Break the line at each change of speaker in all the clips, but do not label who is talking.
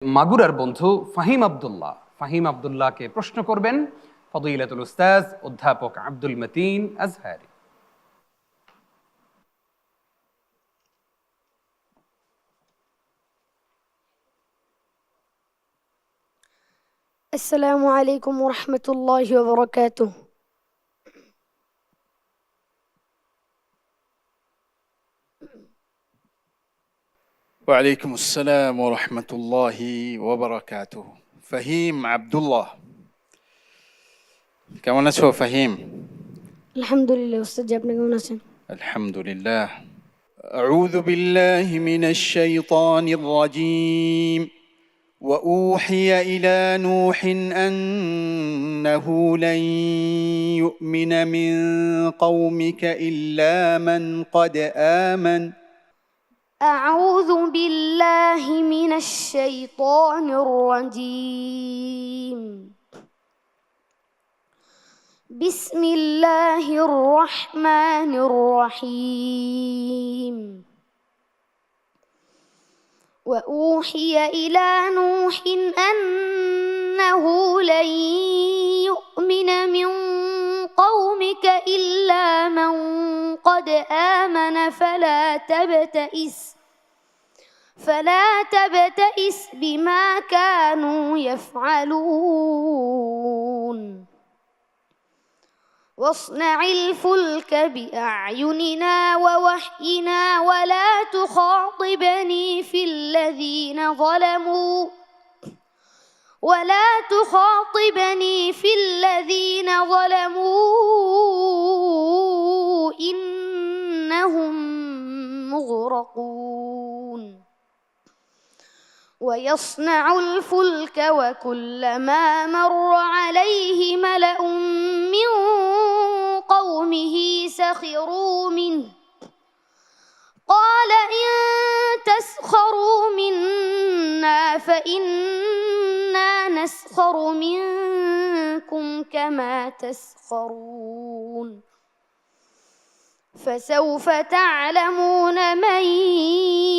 মাগুরার বন্ধু ফাহিম আব্দুল্লাহকে প্রশ্ন করবেন ফদিলাতুল উস্তাজ অধ্যাপক আব্দুল মতিন আজহারি।
السلام عليكم ورحمة الله وبركاته.
وعليكم السلام ورحمة الله وبركاته. فهيم عبد الله، কেমন আছো ফাহিম?
الحمد لله أستاذ আপনি কেমন আছেন?
الحمد لله. أعوذ بالله من الشيطان الرجيم. وأوحي إلى نوح أنه لن يؤمن من قومك إلا من قد آمن.
أعوذ بالله من الشيطان الرجيم. بسم الله الرحمن الرحيم. وأوحي إلى نوح أنه لن يؤمن من قومك إلا من قد آمن فلا تبتئس بما كانوا يفعلون. واصنع الفلك بأعيننا ووحينا ولا تخاطبني في الذين ظلموا إنهم مغرقون. ويصنع الفلك وكلما مر عليه ملأ من قومه سخروا منه قال إن تسخروا منا فإنا نسخر منكم كما تسخرون. فسوف تعلمون من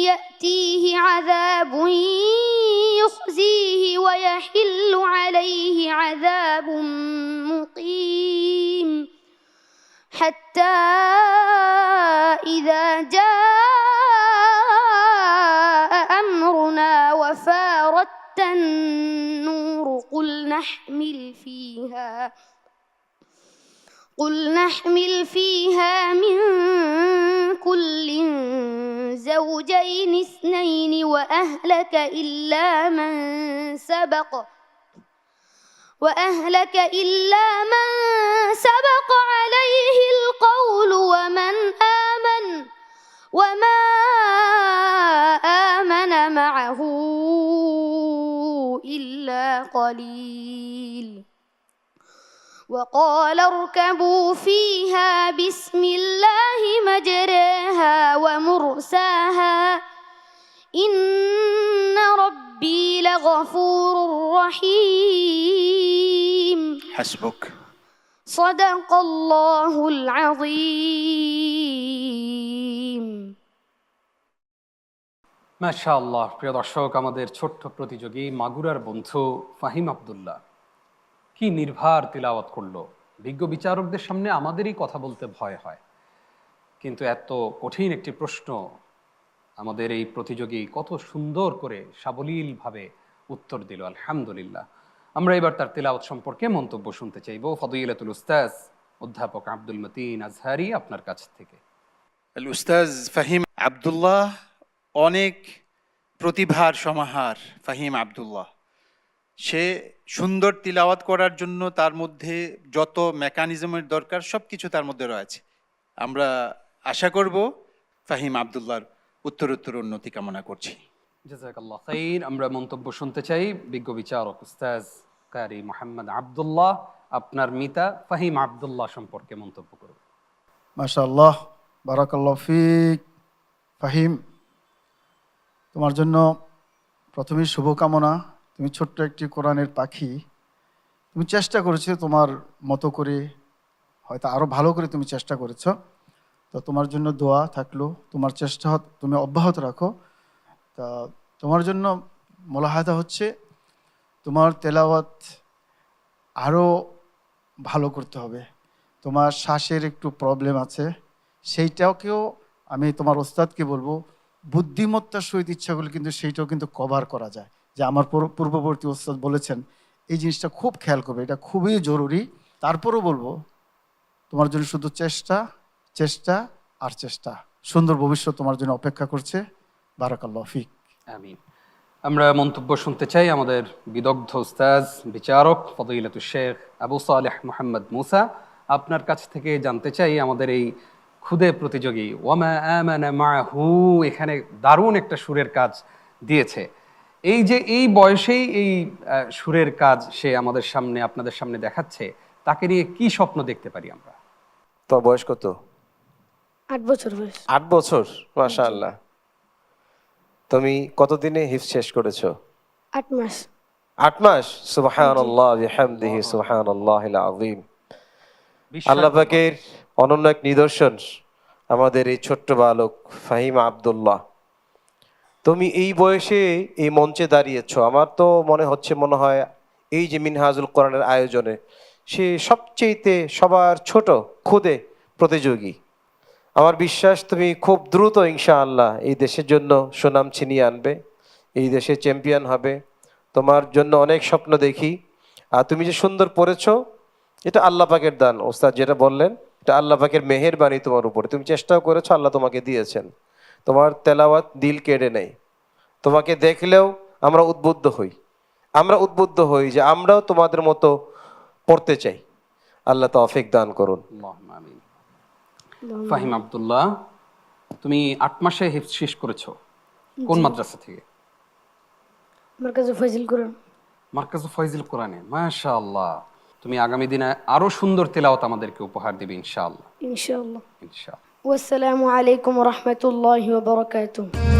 يأتيه عذاب يخزيه ويحل عليه عذاب مقيم. حتى إذا جاء أمرنا وفارت النور قل نحمل فيها من كل زوجين اثنين وأهلك إلا من سبق عليه القول ومن آمن وما آمن معه إلا قليل. وقال اركبوا فيها بسم الله مجراها ومرساها إن ربي لغفور رحيم.
حسبك.
صدق الله العظيم.
মাশাআল্লাহ। প্রিয় দর্শক, আমাদের ছোট্ট প্রতিযোগী মাগুরার বন্ধু ফাহিম আব্দুল্লাহ কি নির্ভার তিলাওয়াত করলো। বিজ্ঞ বিচারকদের সামনে আমাদেরই কথা বলতে ভয় হয়, কিন্তু এত কঠিন একটি প্রশ্ন আমাদের এই প্রতিযোগী কত সুন্দর করে সাবলীলভাবে উত্তর দিল। আলহামদুলিল্লাহ। আমরা এবার তার তিলাওয়াত সম্পর্কে মন্তব্য শুনতে চাইব ফদিলাতুল উস্তাজ অধ্যাপক আব্দুল মতিন আজহারি আপনার কাছ থেকে।
উস্তাজ ফাহিম আব্দুল্লাহ অনেক প্রতিভার সমাহার। ফাহিম আব্দুল্লাহ সে সুন্দর তিলাওয়াত করার জন্য তার মধ্যে যত মেকানিজমের দরকার সব কিছু তার মধ্যে রয়েছে। আমরা আশা করব ফাহিম আব্দুল্লাহর উত্তরোত্তর উন্নতি কামনা করছি।
জাযাকাল্লাহ খাইর। আমরা মন্তব্য শুনতে চাই বিজ্ঞ বিচারক উস্তাজ কারি মোহাম্মদ আব্দুল্লাহ, আপনার মিতা ফাহিম আব্দুল্লাহ সম্পর্কে মন্তব্য করুন।
মাশাআল্লাহ, বারাকাল্লাহ ফিক। ফাহিম, তোমার জন্য প্রথমেই শুভকামনা। তুমি ছোট্ট একটি কোরআনের পাখি, তুমি চেষ্টা করেছো তোমার মতো করে, হয়তো আরও ভালো করে তুমি চেষ্টা করেছো। তো তোমার জন্য দোয়া থাকলো, তোমার চেষ্টা তুমি অব্যাহত রাখো। তা তোমার জন্য মোলাহাদা হচ্ছে তোমার তেলাওয়াত আরও ভালো করতে হবে। তোমার শ্বাসের একটু প্রবলেম আছে, সেইটাকেও আমি তোমার ওস্তাদকে বলবো বুদ্ধিমত্তার সহিত ইচ্ছাগুলো কিন্তু সেইটাও কিন্তু কভার করা যায়। যে আমার পূর্ববর্তী ওস্তাদ বলেছেন এই জিনিসটা খুব খেয়াল করবে, এটা খুবই জরুরি। তারপরও বলবো তোমার জন্য শুধু চেষ্টা, চেষ্টা আর চেষ্টা। সুন্দর ভবিষ্যৎ তোমার জন্য অপেক্ষা করছে। বারাকাল্লাহ ফিক।
আমিন। আমরা মন্তব্য শুনতে চাই আমাদের বিদগ্ধ উস্তাজ বিচারক ফদিলাতুল শেখ আবু সালেহ মুহাম্মদ মুসা। আপনার কাছ থেকে জানতে চাই আমাদের এই খুদে প্রতিযোগী ওয়ামা আমানা মাহু এখানে দারুণ একটা সুরের কাজ দিয়েছে। এই যে এই বয়সেই এই সুরের কাজ সে আমাদের সামনে আপনাদের সামনে দেখাচ্ছে, তাকে নিয়ে কি স্বপ্ন দেখতে পারি আমরা?
তোর বয়স কত?
8 বছর বয়স।
8 বছর, মাশাআল্লাহ। তুমি কতদিনে হিফজ শেষ করেছো?
8 মাস।
8 মাস। সুবহানাল্লাহ বিহামদিহি সুবহানাল্লাহিল আযীম। আল্লাহ পাকের অনন্য এক নিদর্শন আমাদের এই ছোট্ট বালক ফাহিম আব্দুল্লাহ। তুমি এই বয়সে এই মঞ্চে দাঁড়িয়েছো, আমার তো মনে হয় এই যে মিনহাজুল কোরআনের আয়োজনে সে সবচেয়েতে সবার ছোট খুদে প্রতিযোগী। আমার বিশ্বাস তুমি খুব দ্রুত ইনশাআল্লাহ এই দেশের জন্য সুনাম ছিনিয়ে আনবে, এই দেশে চ্যাম্পিয়ন হবে। তোমার জন্য অনেক স্বপ্ন দেখি। আর তুমি যে সুন্দর পড়েছো, এটা আল্লাহ পাকের দান। ওস্তাদ যেটা বললেন, এটা আল্লাহ পাকের মেহেরবানি তোমার উপরে। তুমি চেষ্টাও করেছো, আল্লাহ তোমাকে দিয়েছেন। তোমার তেলাওয়াত দিল কেড়ে নেয়। তোমাকে দেখলেও আমরা উদ্বুদ্ধ হই যে আমরাও তোমাদের মতো পড়তে চাই। আল্লাহ তৌফিক দান করুন।
আল্লাহুম্মা আমিন। ফাহিম আব্দুল্লাহ, তুমি 8 মাসে হিফজ শেষ করেছো, কোন মাদ্রাসা থেকে?
মার্কাজে ফয়জিল কোরআন।
মার্কাজু ফয়জিল কোরআনে। মাশাআল্লাহ, তুমি আগামী দিনে আরো সুন্দর তেলাওয়াত আমাদেরকে উপহার দিবে ইনশাআল্লাহ।
ইনশাআল্লাহ।
ইনশাআল্লাহ।
ওয়াসসালামু আলাইকুম ওয়া রাহমাতুল্লাহি ওয়া বারাকাতুহু।